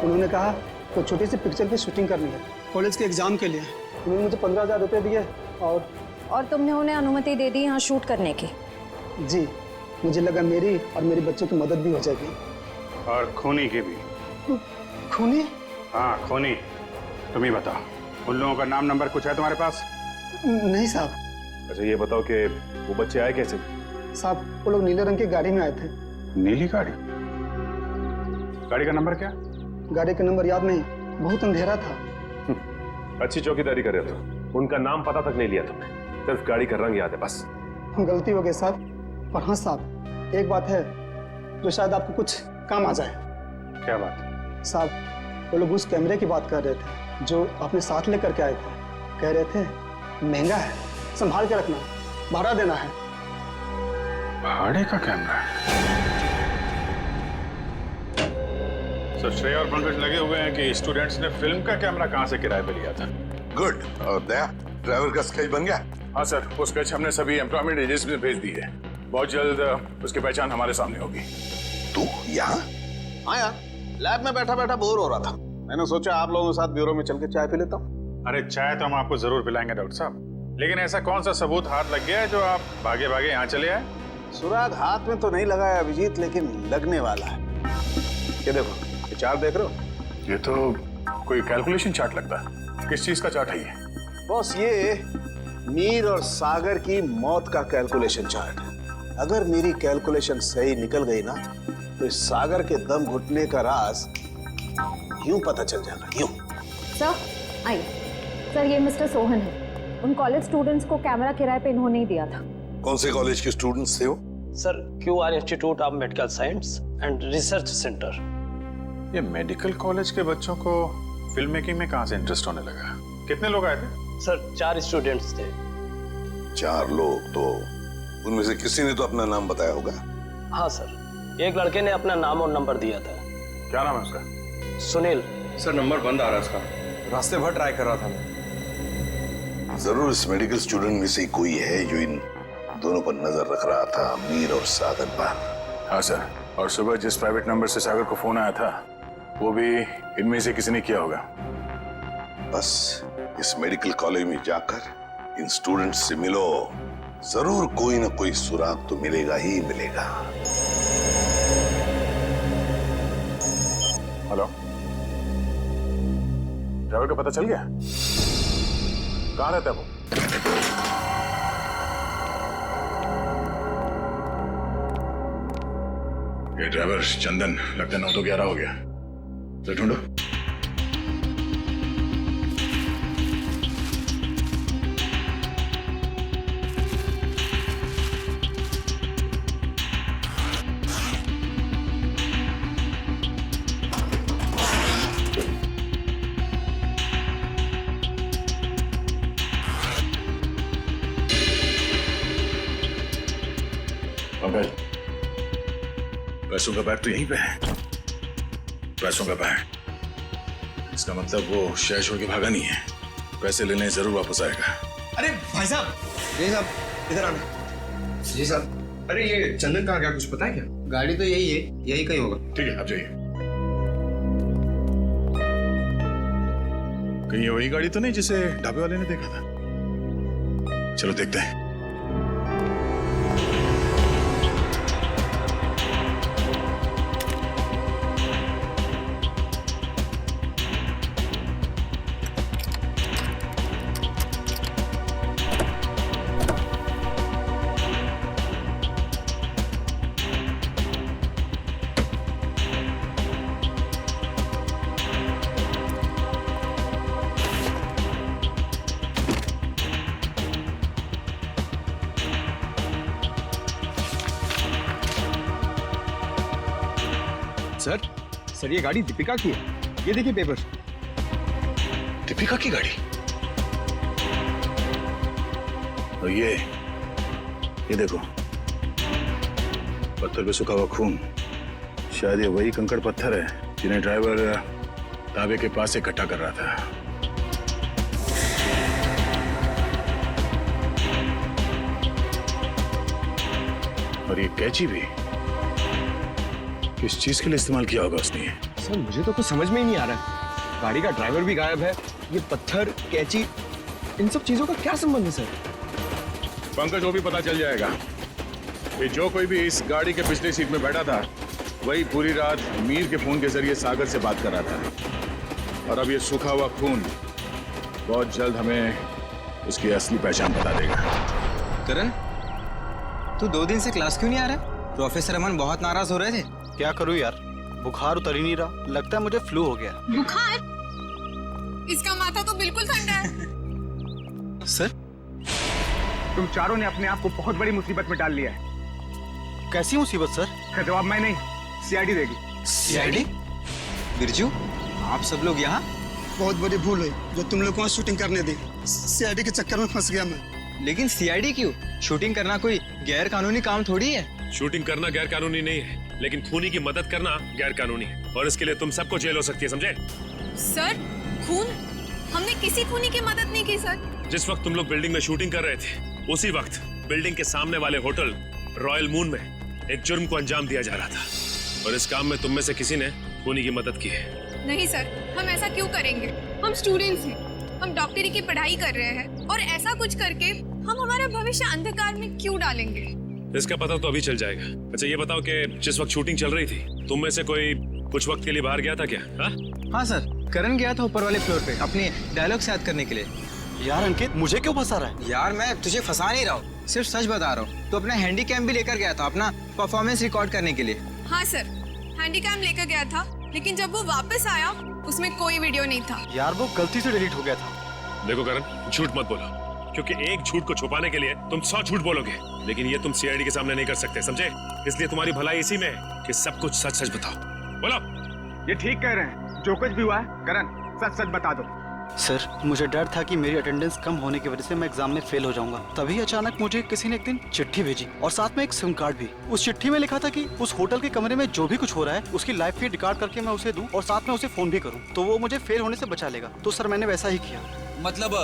उन्होंने कहा कोई छोटी सी पिक्चर की शूटिंग करनी है कॉलेज के एग्जाम के लिए। उन्होंने मुझे 15,000 रुपये दिए और तुमने उन्हें अनुमति दे दी यहाँ शूट करने की? जी, मुझे लगा मेरी और मेरे बच्चों की मदद भी हो जाएगी। और खूनी की भी। खूनी? हाँ खूनी। तुम ही बताओ, उन लोगों का नाम नंबर कुछ है तुम्हारे पास? नहीं साहब। अच्छा ये बताओ कि वो बच्चे आए कैसे? साहब वो लोग नीले रंग की गाड़ी में आए थे। नीली गाड़ी? गाड़ी का नंबर क्या? गाड़ी का नंबर याद नहीं, बहुत अंधेरा था। अच्छी चौकीदारी कर रहे हो, उनका नाम पता तक नहीं लिया तुमने, सिर्फ गाड़ी का रंग याद है बस। गलती हो गई साहब। पर हाँ साहब, एक बात है जो शायद आपको कुछ काम आ जाए। क्या बात? साहब वो लोग उस कैमरे की बात कर रहे थे जो अपने साथ लेकर के आए थे। कह रहे थे महंगा है, संभाल के रखना, भाड़ा देना है। भाड़े का कैमरा? तो श्रेया और पंकज लगे हुए हैं कि स्टूडेंट्स ने फिल्म का कैमरा कहां से किराए पे लिया था। गुड। और दया, ड्राइवर का स्केच बन गया? हाँ सर, वो स्केच हमने सभी एम्प्लॉयमेंट एजेंसी में भेज दी है। बहुत जल्द उसकी पहचान हमारे सामने होगी। तू यहाँ? हाँ यार, लैब में बैठा बैठा बोर हो रहा था। मैंने सोचा आप लोगों के साथ ब्यूरो में चल के चाय पी लेता हूँ। अरे चाय तो हम आपको जरूर पिलाएंगे डॉक्टर साहब, लेकिन ऐसा कौन सा सबूत हाथ लग गया है जो आप भागे भागे यहाँ चले आए? सुराग हाथ में तो नहीं लगा है अभिजीत, लेकिन लगने वाला है। ये देखो, ये चार्ट देख रहे हो? ये तो कोई कैलकुलेशन चार्ट लगता है। किस चीज का चार्ट है ये? बॉस, ये मीर और सागर की मौत का कैलकुलेशन चार्ट है। अगर मेरी कैलकुलेशन सही निकल गई ना, तो इस सागर के दम घुटने का राज यूं पता चल जाना, यूं। सर आइए। सर ये मिस्टर सोहन है। उन कॉलेज स्टूडेंट्स को कैमरा किराए पे इन्होंने ही दिया था। कौन से कॉलेज के स्टूडेंट्स थे वो? Sir QR institute of medical science and research centre. ये मेडिकल कॉलेज के बच्चों को फिल्म मेकिंग में कहां से इंटरेस्ट होने लगा? कितने लोग आए थे? सर 4 स्टूडेंट्स थे। 4 लोग? तो उनमें से किसी ने तो अपना नाम बताया होगा। हाँ सर, एक लड़के ने अपना नाम और नंबर दिया था। क्या नाम है उसका? सुनील। सर नंबर बंद आ रहा है उसका, रास्ते भर ट्राई कर रहा था मैं। जरूर इस मेडिकल स्टूडेंट में से कोई है जो इन दोनों पर नजर रख रहा था, मीर और सागर पर। हाँ सर, और सुबह जिस प्राइवेट नंबर से सागर को फोन आया था वो भी इनमें से किसी ने किया होगा। बस इस मेडिकल कॉलेज में जाकर इन स्टूडेंट्स से मिलो, जरूर कोई ना कोई सुराग तो मिलेगा ही मिलेगा। हेलो, ड्राइवर का पता चल गया? कहाँ रहता है वो? ये ड्राइवर चंदन लगता है 9 तो 11 हो गया। तो ढूंढो। पंकज, पैसों का बैग तो यहीं पे है। पैसों का बैग, इसका मतलब वो शहर छोड़ के भागा नहीं है। पैसे लेने जरूर वापस आएगा। अरे भाई साहब, जी साहब इधर आना। जी साहब, अरे ये चंदन कहाँ गया, कुछ पता है क्या? गाड़ी तो यही है, यही कहीं होगा। ठीक है, आप जाइए। कहीं ये वही गाड़ी तो नहीं जिसे ढाबे वाले ने देखा था? चलो देखते हैं। सर ये गाड़ी दीपिका की है। ये देखिए पेपर। दीपिका की गाड़ी? और ये देखो, पत्थर पे सूखा हुआ खून। शायद ये वही कंकड़ पत्थर है जिन्हें ड्राइवर ढाबे के पास इकट्ठा कर रहा था। और ये कैंची भी किस चीज के लिए इस्तेमाल किया होगा उसने? सर मुझे तो कुछ समझ में ही नहीं आ रहा है। गाड़ी का ड्राइवर भी गायब है, ये पत्थर, कैंची, इन सब चीजों का क्या संबंध है सर? पंकज, वो भी पता चल जाएगा कि जो कोई भी इस गाड़ी के पिछले सीट में बैठा था वही पूरी रात मीर के फोन के जरिए सागर से बात कर रहा था। और अब ये सूखा हुआ खून बहुत जल्द हमें उसकी असली पहचान बता देगा। करण, तू 2 दिन से क्लास क्यों नहीं आ रहा? प्रोफेसर अमन बहुत नाराज हो रहे थे। क्या करूं यार, बुखार उतर ही नहीं रहा। लगता है मुझे फ्लू हो गया। बुखार? इसका माथा तो बिल्कुल ठंडा है। सर, तुम चारों ने अपने आप को बहुत बड़ी मुसीबत में डाल लिया है। कैसी मुसीबत सर? का जवाब मैं नहीं, सीआईडी देगी। सीआईडी? बिरजू, आप सब लोग यहाँ? बहुत बड़ी भूल हुई जो तुम लोग को शूटिंग करने दी। सीआईडी के चक्कर में फंस गया मैं। लेकिन सीआईडी क्यों? शूटिंग करना कोई गैर कानूनी काम थोड़ी है। शूटिंग करना गैर कानूनी नहीं है, लेकिन खूनी की मदद करना गैर कानूनी है और इसके लिए तुम सबको जेल हो सकती है, समझे? सर खून? हमने किसी खूनी की मदद नहीं की सर। जिस वक्त तुम लोग बिल्डिंग में शूटिंग कर रहे थे उसी वक्त बिल्डिंग के सामने वाले होटल रॉयल मून में एक जुर्म को अंजाम दिया जा रहा था और इस काम में तुम में से किसी ने खूनी की मदद की है। नहीं सर, हम ऐसा क्यों करेंगे? हम स्टूडेंट्स हैं, हम डॉक्टरी की पढ़ाई कर रहे हैं और ऐसा कुछ करके हम हमारा भविष्य अंधकार में क्यों डालेंगे? इसका पता तो अभी चल जाएगा। अच्छा ये बताओ कि जिस वक्त शूटिंग चल रही थी तुम में से कोई कुछ वक्त के लिए बाहर गया था क्या? हाँ सर, करण गया था ऊपर वाले फ्लोर पे अपने डायलॉग्स याद करने के लिए। यार अंकित, मुझे क्यों फंसा रहा है? यार मैं तुझे फंसा नहीं रहा हूँ, सिर्फ सच बता रहा हूँ। तो अपना हैंडी कैम भी लेकर गया था अपना परफॉर्मेंस रिकॉर्ड करने के लिए। हाँ सर, हैंडी कैम लेकर गया था, लेकिन जब वो वापस आया उसमें कोई वीडियो नहीं था। यार वो गलती से डिलीट हो गया था। देखो करण, झूठ मत बोलो, क्योंकि एक झूठ को छुपाने के लिए तुम 100 झूठ बोलोगे, लेकिन ये तुम सीआईडी के सामने नहीं कर सकते, समझे? इसलिए तुम्हारी भलाई इसी में है कि सब कुछ सच सच बताओ। बोलो। ये ठीक कह रहे हैं, जो कुछ भी हुआ है करण सच सच बता दो। सर मुझे डर था कि मेरी अटेंडेंस कम होने की वजह से मैं एग्जाम में फेल हो जाऊंगा। तभी अचानक मुझे किसी ने एक दिन चिट्ठी भेजी और साथ में एक सिम कार्ड भी। उस चिट्ठी में लिखा था कि उस होटल के कमरे में जो भी कुछ हो रहा है उसकी लाइव फीड रिकॉर्ड करके मैं उसे दूं और साथ में उसे फोन भी करूं, तो वो मुझे फेल होने से बचा लेगा। तो सर मैंने वैसा ही किया। मतलब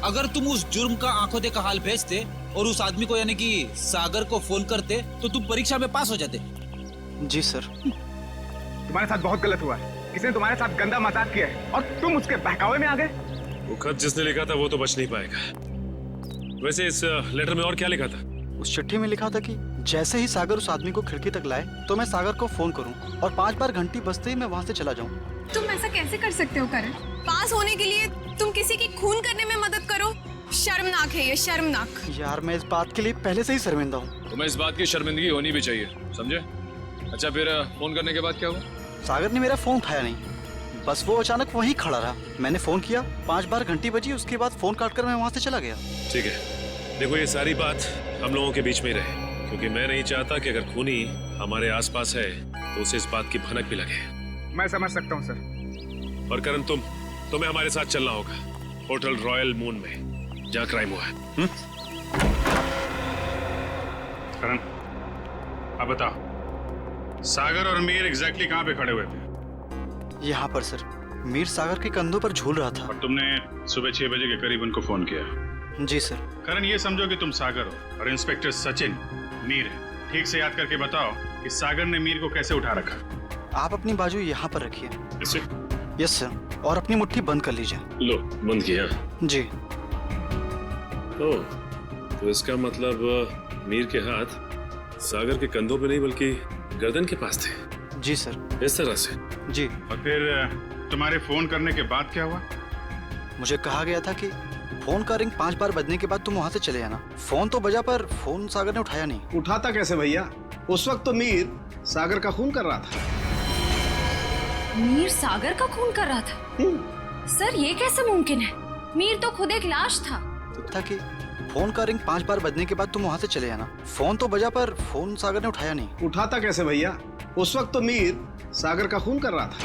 अगर तुम उस जुर्म का आंखों देखा हाल भेजते और उस आदमी को यानी कि सागर को फोन करते तो तुम परीक्षा में पास हो जाते। जी सर। तुम्हारे साथ बहुत गलत हुआ है, किसी ने तुम्हारे साथ गंदा मजाक किया है और तुम उसके बहकावे में आ गए। वो खत जिसने लिखा था वो तो बच नहीं पाएगा। वैसे इस लेटर में और क्या लिखा था? उस चिट्ठी में लिखा था कि जैसे ही सागर उस आदमी को खिड़की तक लाए तो मैं सागर को फोन करूं और 5 बार घंटी बजते ही मैं वहां से चला जाऊं। तुम ऐसा कैसे कर सकते हो करण? पास होने के लिए तुम किसी की खून करने में मदद करो? शर्मनाक है ये, शर्मनाक। यार मैं इस बात के लिए पहले से ही शर्मिंदा हूँ। तुम्हें इस बात की शर्मिंदगी होनी भी चाहिए, समझे? अच्छा फिर फोन करने के बाद क्या हुआ? सागर ने मेरा फोन उठाया नहीं, बस वो अचानक वहीं खड़ा रहा। मैंने फोन किया, 5 बार घंटी बजी, उसके बाद फोन काटकर मैं वहां से चला गया। ठीक है, देखो ये सारी बात हम लोगों के बीच में ही रहे, क्योंकि मैं नहीं चाहता कि अगर खूनी हमारे आसपास है तो उसे इस बात की भनक भी लगे। मैं समझ सकता हूँ सर। और करण तुम्हें हमारे साथ चलना होगा होटल रॉयल मून में जहाँ क्राइम हुआ है। करण अब बताओ, सागर और मीर एग्जैक्टली कहाँ पे खड़े हुए थे? यहाँ पर सर। मीर सागर के कंधों पर झूल रहा था। और तुमने सुबह 6 बजे के करीब उनको फोन किया? जी सर। करण ये समझो कि तुम सागर हो और इंस्पेक्टर सचिन मीर है। ठीक से याद करके बताओ कि सागर ने मीर को कैसे उठा रखा? आप अपनी बाजू यहाँ पर रखिए। इसे? यस सर, और अपनी मुट्ठी बंद कर लीजिए। लो बंद किया? जी। ओह, तो इसका मतलब मीर के हाथ सागर के कंधों पे नहीं बल्कि गर्दन के पास थे। जी सर। इस तरह से? जी। और फिर तुम्हारे फोन करने के बाद क्या हुआ? मुझे कहा गया था कि फोन का रिंग 5 बार बजने के बाद तुम वहां से चले जाना। फोन तो बजा पर फोन सागर ने उठाया नहीं। उठाता कैसे भैया? उस वक्त तो मीर सागर का खून कर रहा था। मीर सागर का खून कर रहा था? सर ये कैसे मुमकिन है? मीर तो खुद एक लाश था। था कि फोन का रिंग 5 बार बजने के बाद तुम वहां से चले जाना। फोन तो बजा पर फोन सागर ने उठाया नहीं। उठाता कैसे भैया? उस वक्त तो मीर सागर का खून कर रहा था।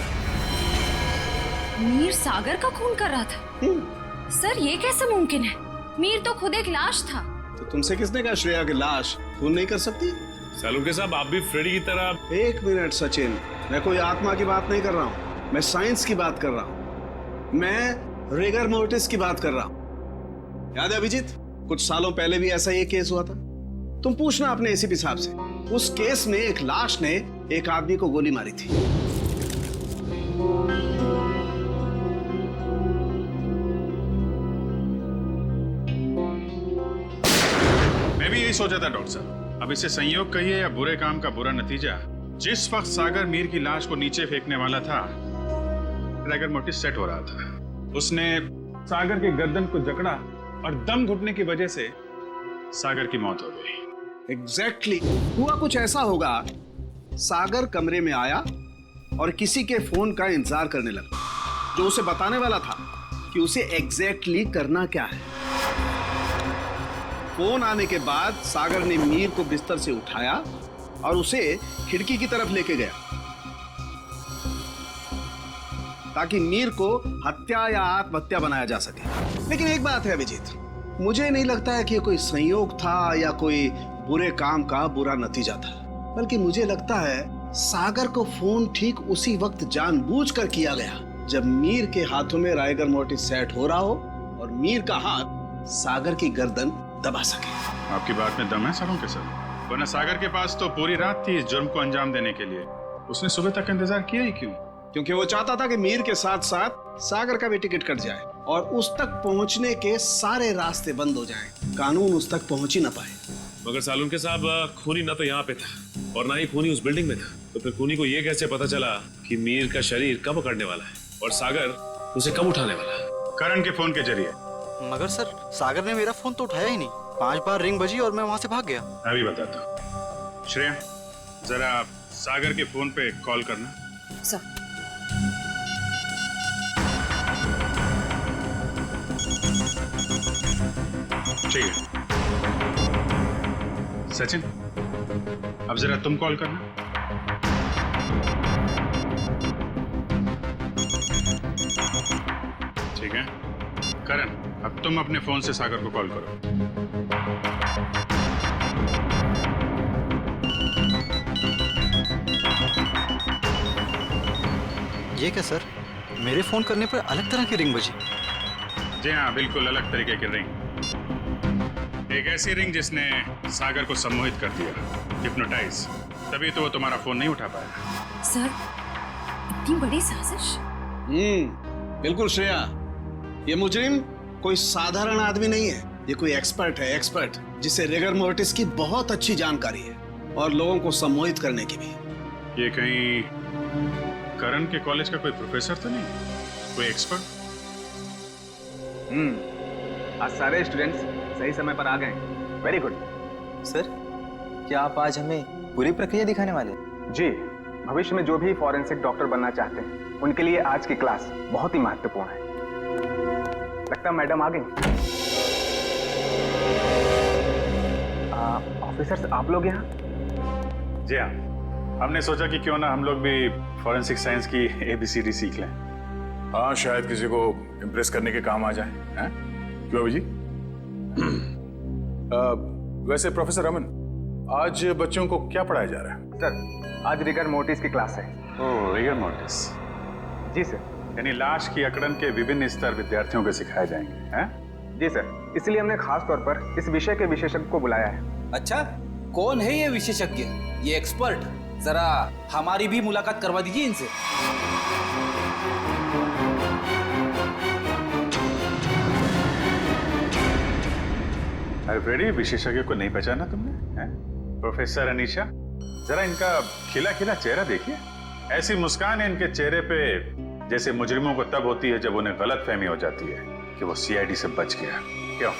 मीर सागर का खून कर रहा था? सर ये कैसे मुमकिन है? मीर तो खुद एक लाश था। तो तुमसे किसने कहा श्रेया की लाश खून नहीं कर सकती? सालुके साहब आप भी फ्रेडी की तरह। 1 मिनट सचिन, मैं कोई आत्मा की बात नहीं कर रहा हूँ, मैं साइंस की बात कर रहा हूँ। मैं रिगर मोर्टिस की बात कर रहा हूँ। याद है अभिजीत, कुछ सालों पहले भी ऐसा ही केस हुआ था। तुम पूछना अपने एसीपी साहब से। उस केस में एक लाश ने एक आदमी को गोली मारी थी। मैं भी यही सोचा था डॉक्टर साहब। अब इसे संयोग कहिए या बुरे काम का बुरा नतीजा, जिस वक्त सागर मीर की लाश को नीचे फेंकने वाला था, रिगर मोर्टिस सेट हो रहा था। उसने सागर के गर्दन को जकड़ा और दम घुटने की वजह से सागर की मौत हो गई। एग्जैक्टली हुआ कुछ ऐसा होगा, सागर कमरे में आया और किसी के फोन का इंतजार करने लगा, जो उसे बताने वाला था कि उसे एग्जैक्टली करना क्या है। फोन आने के बाद सागर ने मीर को बिस्तर से उठाया और उसे खिड़की की तरफ लेके गया, ताकि मीर को हत्या या आत्महत्या बनाया जा सके। लेकिन एक बात है अभिजीत, मुझे नहीं लगता है कि कोई संयोग था या कोई बुरे काम का बुरा नतीजा था, बल्कि मुझे लगता है सागर को फोन ठीक उसी वक्त जानबूझकर किया गया जब मीर के हाथों में राइगर मोर्टिस सेट हो रहा हो और मीर का हाथ सागर की गर्दन दबा सके। आपकी बात में दम है सरों के सर, वरना सागर के पास तो पूरी रात थी इस जुर्म को अंजाम देने के लिए। उसने सुबह तक इंतजार किया ही क्यों? क्योंकि वो चाहता था कि मीर के साथ साथ सागर का भी टिकट कट जाए और उस तक पहुंचने के सारे रास्ते बंद हो जाएं, कानून उस तक पहुंच ही ना पाए। मगर सालुंके साहब, खूनी ना तो यहाँ पे था और ना ही खूनी उस बिल्डिंग में था, तो फिर खूनी को ये कैसे पता चला कि मीर का शरीर कब पकड़ने वाला है और सागर उसे कब उठाने वाला है? करण के फोन के जरिए। मगर सर, सागर ने मेरा फोन तो उठाया ही नहीं। 5 बार रिंग बजी और मैं वहां से भाग गया। मैं भी बताता हूँ। श्रेया, जरा सागर के फोन पे कॉल करना। सर। ठीक है। सचिन, अब जरा तुम कॉल करना। ठीक है। करण, अब तुम अपने फोन से सागर को कॉल करो। ये क्या सर, मेरे फोन करने पर अलग तरह की रिंग बजी? जी हाँ, बिल्कुल अलग तरीके की रिंग। एक ऐसी रिंग जिसने सागर को सम्मोहित कर दिया, हिप्नोटाइज। तभी तो वो तुम्हारा फोन नहीं उठा पाया। सर, इतनी बड़ी साजिश? बिल्कुल श्रेया, ये मुजरिम कोई साधारण आदमी नहीं है। ये कोई एक्सपर्ट है, एक्सपर्ट जिसे रिगर मोर्टिस की बहुत अच्छी जानकारी है और लोगों को सम्मोहित करने की भी। ये कहीं करण के कॉलेज का कोई प्रोफेसर तो नहीं, कोई एक्सपर्ट? आज सारे स्टूडेंट्स सही समय पर आ गए। Very good. सर, क्या आप आज हमें पूरी प्रक्रिया दिखाने वाले हैं? जी, भविष्य में जो भी फॉरेंसिक डॉक्टर बनना चाहते हैं उनके लिए आज की क्लास बहुत ही महत्वपूर्ण है। लगता है मैडम आ गई। ऑफिसर्स, आप लोग यहाँ? जी हाँ, हमने सोचा कि क्यों ना हम लोग भी फॉरेंसिक साइंस की ABCD सीख लें। हाँ, शायद किसी को इम्प्रेस करने के काम आ जाए। हैं? क्यों अभी जी? वैसे प्रोफेसर रमन, आज बच्चों को क्या पढ़ाया जा रहा है? सर, आज रिगर मोर्टिस की क्लास है। ओह, रिगर मोर्टिस। जी सर। यानी लाश की अकड़न के विभिन्न स्तर विद्यार्थियों को सिखाए जाएंगे, हैं? जी सर, इसलिए हमने खास तौर पर इस विषय के विशेषज्ञ को बुलाया है। अच्छा, कौन है ये विशेषज्ञ, ये एक्सपर्ट? जरा हमारी भी मुलाकात करवा दीजिए इनसे। अरे फ्रेडी, विशेषज्ञ को नहीं पहचाना तुमने? हैं? प्रोफेसर अनीशा, जरा इनका खिला खिला चेहरा देखिए। ऐसी मुस्कान है इनके चेहरे पे जैसे मुजरिमों को तब होती है जब उन्हें गलतफहमी हो जाती है कि वो CID से बच गया। क्यों?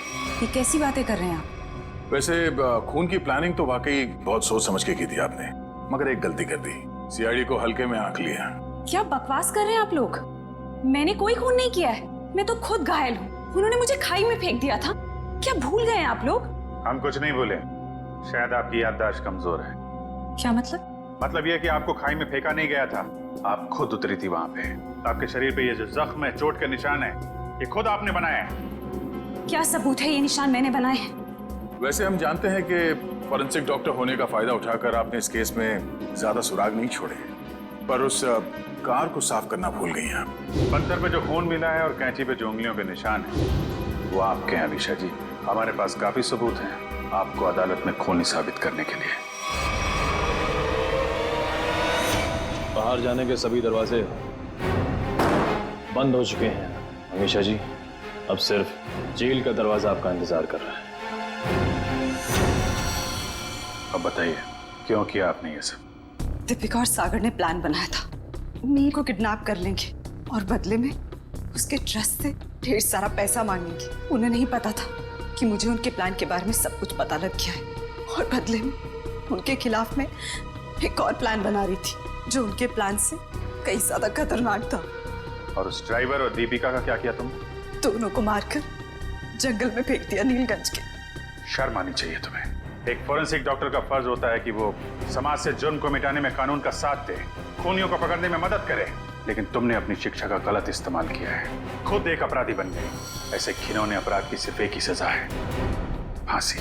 ये कैसी बातें कर रहे हैं आप? वैसे खून की प्लानिंग तो वाकई बहुत सोच समझ के की थी आपने, मगर एक गलती कर दी, CID को हल्के में आंक लिया। क्या बकवास कर रहे हैं आप लोग? मैंने कोई खून नहीं किया है, मैं तो खुद घायल हूँ। उन्होंने मुझे खाई में फेंक दिया था। क्या भूल गए हैं आप लोग? हम कुछ नहीं भूले, शायद आपकी याददाश्त कमजोर है। क्या मतलब? मतलब यह कि आपको खाई में फेंका नहीं गया था, आप खुद उतरी थी वहां पे। आपके शरीर पे ये जो जख्म है, चोट के निशान है, ये खुद आपने बनाया है। क्या सबूत है ये निशान मैंने बनाए हैं? वैसे हम जानते हैं कि फॉरेंसिक डॉक्टर होने का फायदा उठाकर आपने इस केस में ज्यादा सुराग नहीं छोड़े, पर उस कार को साफ करना भूल गई हैं। पत्थर पे जो खून मिला है और कैंची पे जो उंगलियों के निशान है, वो आपके हैं अनीशा जी। हमारे पास काफी सबूत हैं आपको अदालत में खूनी साबित करने के लिए। बाहर जाने के सभी दरवाजे बंद हो चुके हैं अनीशा जी। अब सिर्फ जेल का दरवाजा आपका इंतजार कर रहा है। अब बताइए, क्यों किया आपने ये सब? दीपिका और सागर ने प्लान बनाया था, मीर को किडनैप कर लेंगे और बदले में उसके ट्रस्ट से ढेर सारा पैसा मांगेंगे। उन्हें नहीं पता था कि मुझे उनके प्लान के बारे में सब कुछ पता लग गया है और बदले में उनके खिलाफ मैं एक और प्लान बना रही थी जो उनके प्लान से कई ज्यादा खतरनाक था। और उस ड्राइवर और दीपिका का क्या किया तुमने? दोनों को मारकर जंगल में फेंक दिया नीलगंज के। शर्म आनी चाहिए तुम्हें। एक फॉरेंसिक डॉक्टर का फर्ज होता है कि वो समाज से जुर्म को मिटाने में कानून का साथ दे, खूनियों को पकड़ने में मदद करे, लेकिन तुमने अपनी शिक्षा का गलत इस्तेमाल किया है। खुद एक अपराधी बन गई। ऐसे घिनौने अपराध की सिर्फ एक ही सजा है, फांसी।